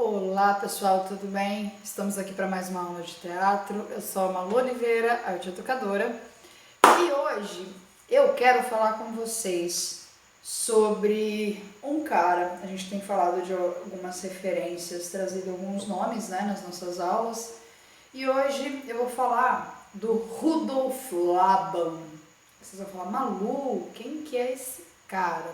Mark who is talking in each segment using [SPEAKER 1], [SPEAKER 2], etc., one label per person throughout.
[SPEAKER 1] Olá pessoal, tudo bem? Estamos aqui para mais uma aula de teatro. Eu sou a Malu Oliveira, arte educadora, e hoje eu quero falar com vocês sobre um cara. A gente tem falado de algumas referências, trazido alguns nomes, né, nas nossas aulas, e hoje eu vou falar do Rudolf Laban. Vocês vão falar, Malu, quem que é esse cara?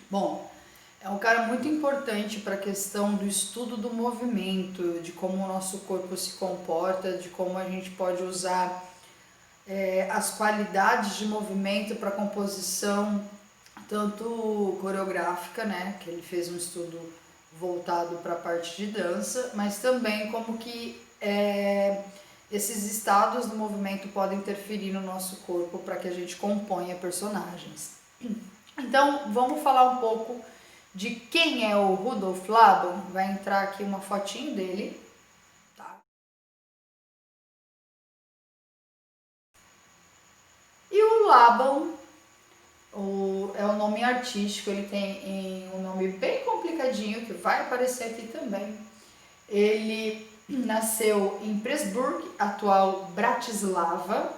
[SPEAKER 1] Bom, é um cara muito importante para a questão do estudo do movimento, de como o nosso corpo se comporta, de como a gente pode usar as qualidades de movimento para composição, tanto coreográfica, né, que ele fez um estudo voltado para a parte de dança, mas também como que esses estados do movimento podem interferir no nosso corpo para que a gente componha personagens. Então, vamos falar um pouco de quem é o Rudolf Laban. Vai entrar aqui uma fotinho dele. Tá? E o Laban é o nome artístico, ele tem um nome bem complicadinho, que vai aparecer aqui também. Ele nasceu em Pressburg, atual Bratislava,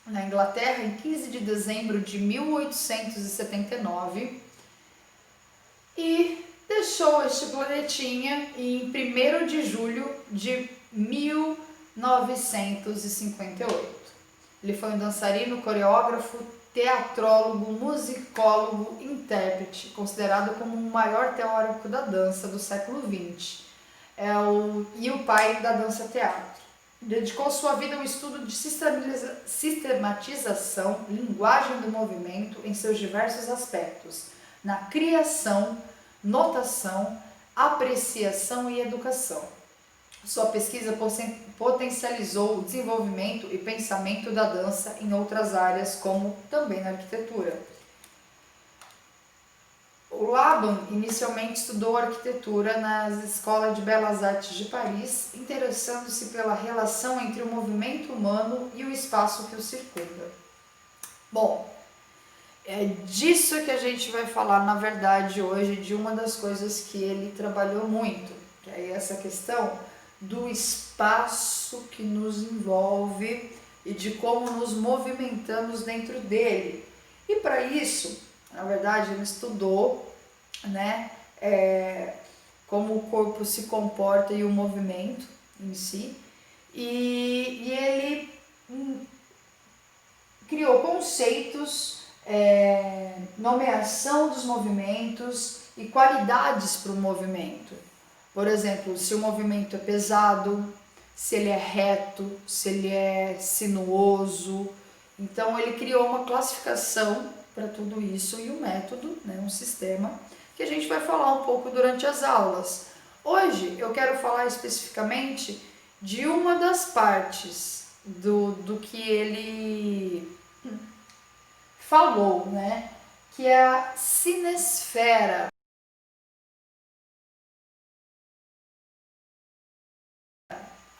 [SPEAKER 1] na Inglaterra, em 15 de dezembro de 1879. E deixou este planetinha em 1º de julho de 1958. Ele foi um dançarino, coreógrafo, teatrólogo, musicólogo, intérprete, considerado como o maior teórico da dança do século XX. E o pai da dança-teatro. Dedicou sua vida ao estudo de sistematização, linguagem do movimento em seus diversos aspectos, na criação, notação, apreciação e educação. Sua pesquisa potencializou o desenvolvimento e pensamento da dança em outras áreas, como também na arquitetura. O Laban inicialmente estudou arquitetura na Escola de Belas Artes de Paris, interessando-se pela relação entre o movimento humano e o espaço que o circunda. Bom, é disso que a gente vai falar, na verdade, hoje, de uma das coisas que ele trabalhou muito, que é essa questão do espaço que nos envolve e de como nos movimentamos dentro dele. E para isso, na verdade, ele estudou, né, como o corpo se comporta e o movimento em si, e ele criou conceitos, nomeação dos movimentos e qualidades para o movimento. Por exemplo, se o movimento é pesado, se ele é reto, se ele é sinuoso. Então ele criou uma classificação para tudo isso e um método, né, um sistema, que a gente vai falar um pouco durante as aulas. Hoje eu quero falar especificamente de uma das partes do que ele falou, né, que é a cinesfera.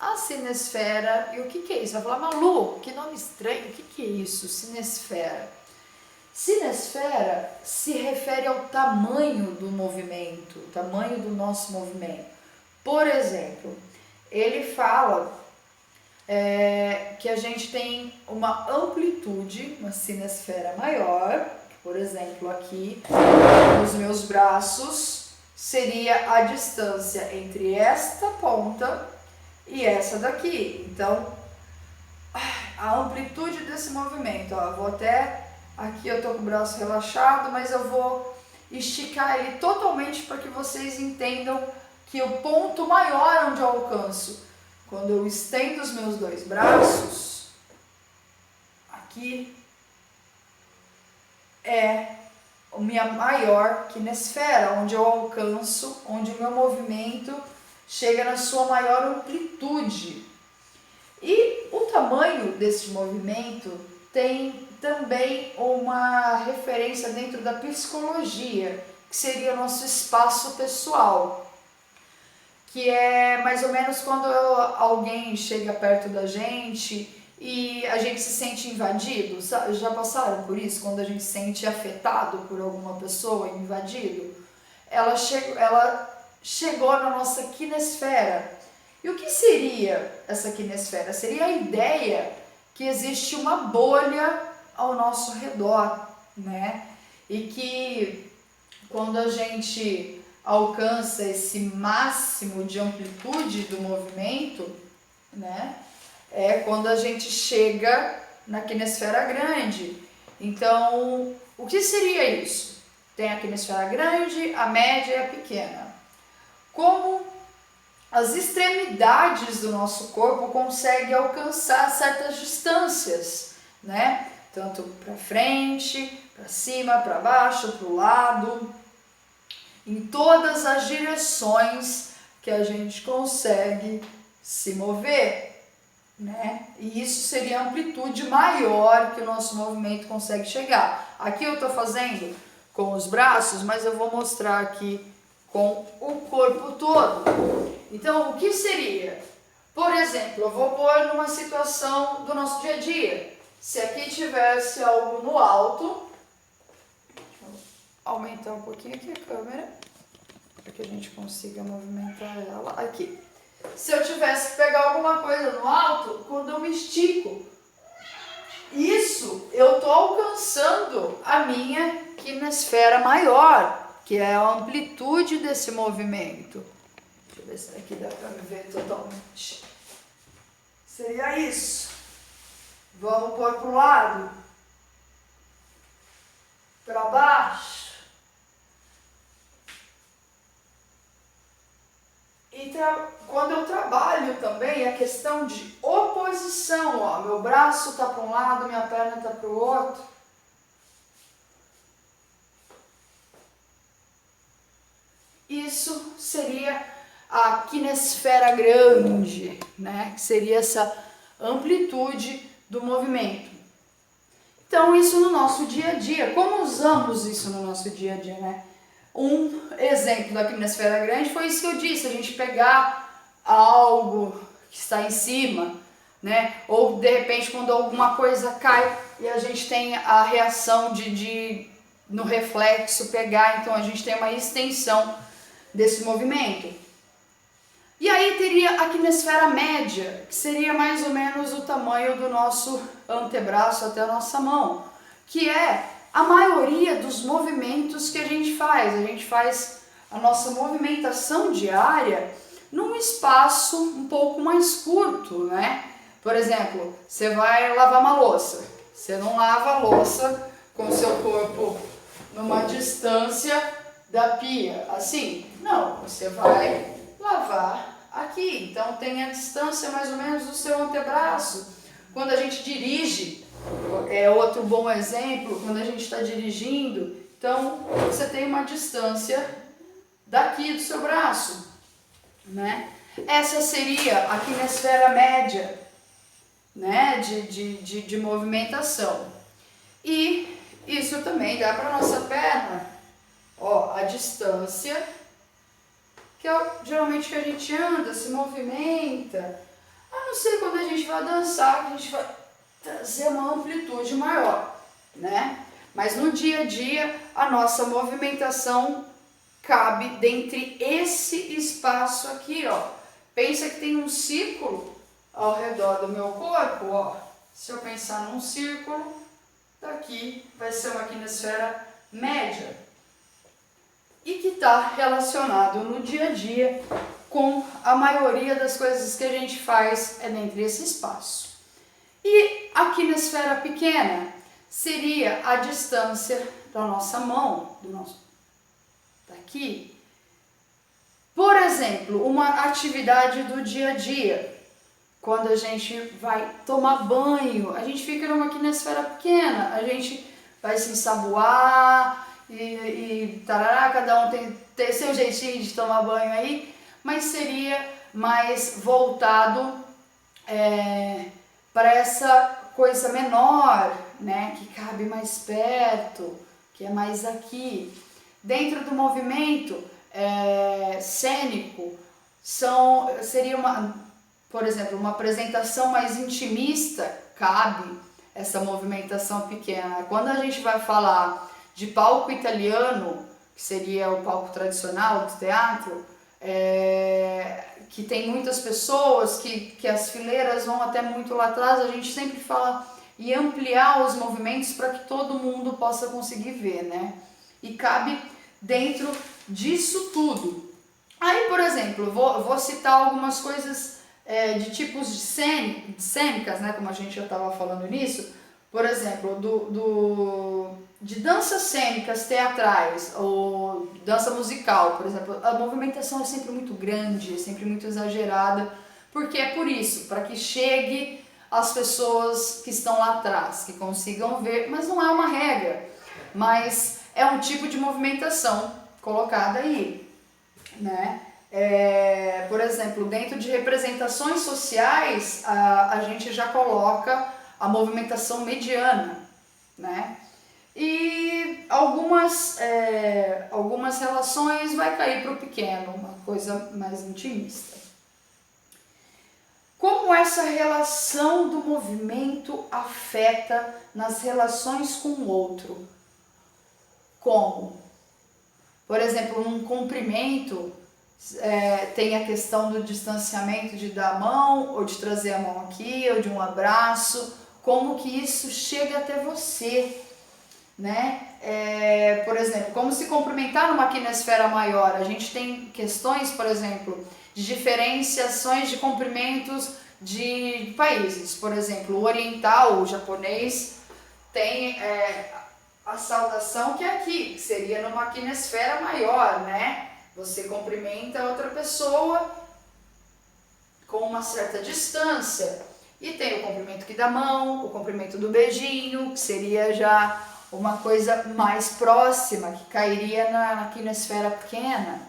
[SPEAKER 1] A cinesfera, e o que é isso? Vai falar, Malu, que nome estranho, o que é isso, cinesfera? Cinesfera se refere ao tamanho do movimento, o tamanho do nosso movimento. Por exemplo, ele fala que a gente tem uma amplitude, uma cinesfera maior, por exemplo, aqui nos meus braços, seria a distância entre esta ponta e essa daqui. Então, a amplitude desse movimento, ó, vou até aqui, eu tô com o braço relaxado, mas eu vou esticar ele totalmente para que vocês entendam que o ponto maior onde eu alcanço, quando eu estendo os meus dois braços, aqui é a minha maior quinesfera, onde eu alcanço, onde o meu movimento chega na sua maior amplitude. E o tamanho desse movimento tem também uma referência dentro da psicologia, que seria o nosso espaço pessoal, que é mais ou menos quando alguém chega perto da gente e a gente se sente invadido. Já passaram por isso? Quando a gente se sente afetado por alguma pessoa, invadido? Ela chegou na nossa quinesfera. E o que seria essa quinesfera? Seria a ideia que existe uma bolha ao nosso redor, né? E que quando a gente alcança esse máximo de amplitude do movimento, né? É quando a gente chega na quinesfera grande. Então, o que seria isso? Tem a quinesfera grande, a média e a pequena. Como as extremidades do nosso corpo conseguem alcançar certas distâncias, né? Tanto para frente, para cima, para baixo, para o lado, em todas as direções que a gente consegue se mover, né? E isso seria a amplitude maior que o nosso movimento consegue chegar. Aqui eu estou fazendo com os braços, mas eu vou mostrar aqui com o corpo todo. Então, o que seria? Por exemplo, eu vou pôr numa situação do nosso dia a dia. Se aqui tivesse algo no alto, deixa eu aumentar um pouquinho aqui a câmera, para que a gente consiga movimentar ela aqui. Se eu tivesse que pegar alguma coisa no alto, quando eu me estico, isso eu estou alcançando a minha quinesfera maior, que é a amplitude desse movimento. Deixa eu ver se aqui dá para me ver totalmente. Seria isso. Vamos pôr para o lado, para baixo. E quando eu trabalho também a questão de oposição, ó, meu braço está para um lado, minha perna está para o outro. Isso seria a quinesfera grande, né? Que seria essa amplitude do movimento. Então, isso no nosso dia a dia. Como usamos isso no nosso dia a dia, né? Um exemplo da quinesfera grande foi isso que eu disse, a gente pegar algo que está em cima, né? Ou de repente quando alguma coisa cai e a gente tem a reação no reflexo pegar, então a gente tem uma extensão desse movimento. E aí teria a quinesfera média, que seria mais ou menos o tamanho do nosso antebraço até a nossa mão, que é a maioria dos movimentos que a gente faz. A gente faz a nossa movimentação diária num espaço um pouco mais curto, né? Por exemplo, você vai lavar uma louça. Você não lava a louça com o seu corpo numa distância da pia, assim. Não, você vai lavar aqui. Então tem a distância mais ou menos do seu antebraço. Quando a gente dirige, é outro bom exemplo, quando a gente está dirigindo, então você tem uma distância daqui do seu braço, né? Essa seria a quinesfera média, né, de movimentação. E isso também dá para a nossa perna, ó, a distância, que é geralmente que a gente anda, se movimenta, a não ser quando a gente vai dançar, que a gente vai trazer uma amplitude maior, né? Mas no dia a dia, a nossa movimentação cabe dentre esse espaço aqui, ó. Pensa que tem um círculo ao redor do meu corpo, ó. Se eu pensar num círculo, daqui vai ser uma quinesfera média. E que está relacionado no dia a dia com a maioria das coisas que a gente faz é dentro desse espaço. E a quinesfera pequena seria a distância da nossa mão, daqui. Por exemplo, uma atividade do dia a dia. Quando a gente vai tomar banho, a gente fica numa quinesfera pequena, a gente vai se ensaboar e tarará, cada um tem seu jeitinho de tomar banho aí, mas seria mais voltado para essa coisa menor, né, que cabe mais perto, que é mais aqui. Dentro do movimento cênico, seria por exemplo, uma apresentação mais intimista, cabe essa movimentação pequena. Quando a gente vai falar de palco italiano, que seria o palco tradicional do teatro, que tem muitas pessoas, que as fileiras vão até muito lá atrás, a gente sempre fala e ampliar os movimentos para que todo mundo possa conseguir ver, né? E cabe dentro disso tudo. Aí, por exemplo, vou citar algumas coisas de tipos de cênicas, né? Como a gente já estava falando nisso. Por exemplo, de danças cênicas teatrais ou dança musical, por exemplo, a movimentação é sempre muito grande, é sempre muito exagerada, porque é por isso, para que chegue às pessoas que estão lá atrás, que consigam ver, mas não é uma regra, mas é um tipo de movimentação colocada aí, né? Por exemplo, dentro de representações sociais, a gente já coloca a movimentação mediana, né? E algumas relações vai cair para o pequeno, uma coisa mais intimista. Como essa relação do movimento afeta nas relações com o outro? Como? Por exemplo, num cumprimento, tem a questão do distanciamento de dar a mão, ou de trazer a mão aqui, ou de um abraço, como que isso chega até você, né? Por exemplo, como se cumprimentar numa quinesfera maior. A gente tem questões, por exemplo, de diferenciações de cumprimentos de países. Por exemplo, o oriental, o japonês, tem a saudação que é aqui, que seria numa quinesfera maior, né? Você cumprimenta outra pessoa com uma certa distância. E tem o cumprimento aqui da mão, o cumprimento do beijinho, que seria já uma coisa mais próxima, que cairia na quinesfera pequena.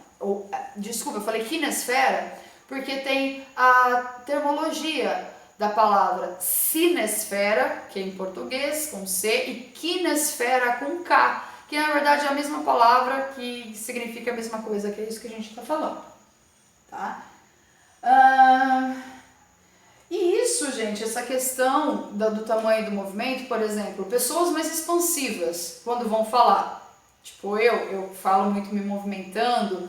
[SPEAKER 1] Desculpa, eu falei quinesfera porque tem a termologia da palavra sinesfera, que é em português, com C, e quinesfera com K, que na verdade é a mesma palavra, que significa a mesma coisa, que é isso que a gente está falando, tá? E isso, gente, essa questão do tamanho do movimento, por exemplo, pessoas mais expansivas, quando vão falar, tipo eu falo muito me movimentando,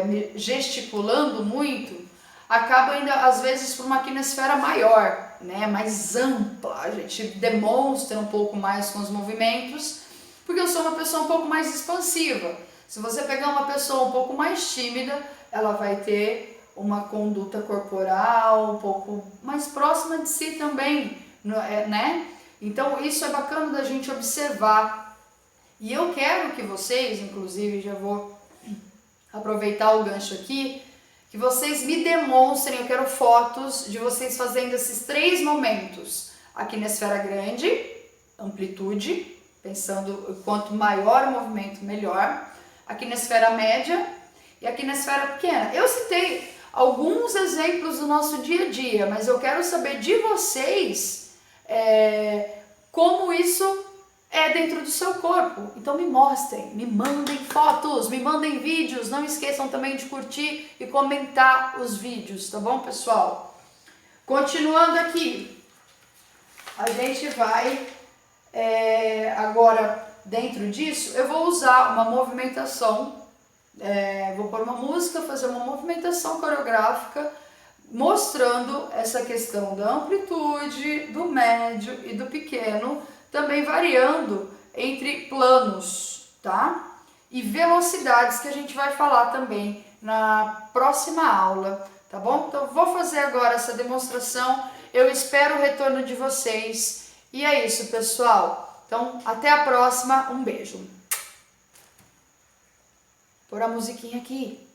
[SPEAKER 1] me gesticulando muito, acaba ainda às vezes por uma quinesfera maior, né, mais ampla, a gente demonstra um pouco mais com os movimentos, porque eu sou uma pessoa um pouco mais expansiva. Se você pegar uma pessoa um pouco mais tímida, ela vai ter uma conduta corporal um pouco mais próxima de si também, né? Então isso é bacana da gente observar. E eu quero que vocês, inclusive, já vou aproveitar o gancho aqui, que vocês me demonstrem, eu quero fotos de vocês fazendo esses 3 momentos. Aqui na esfera grande, amplitude, pensando quanto maior o movimento, melhor. Aqui na esfera média e aqui na esfera pequena. Eu citei alguns exemplos do nosso dia a dia, mas eu quero saber de vocês como isso é dentro do seu corpo. Então me mostrem, me mandem fotos, me mandem vídeos. Não esqueçam também de curtir e comentar os vídeos, tá bom, pessoal? Continuando aqui, a gente vai agora dentro disso, eu vou usar uma movimentação, vou pôr uma música, fazer uma movimentação coreográfica mostrando essa questão da amplitude, do médio e do pequeno, também variando entre planos, tá? E velocidades, que a gente vai falar também na próxima aula, tá bom? Então vou fazer agora essa demonstração, eu espero o retorno de vocês, e é isso, pessoal. Então até a próxima, um beijo. Pôr a musiquinha aqui.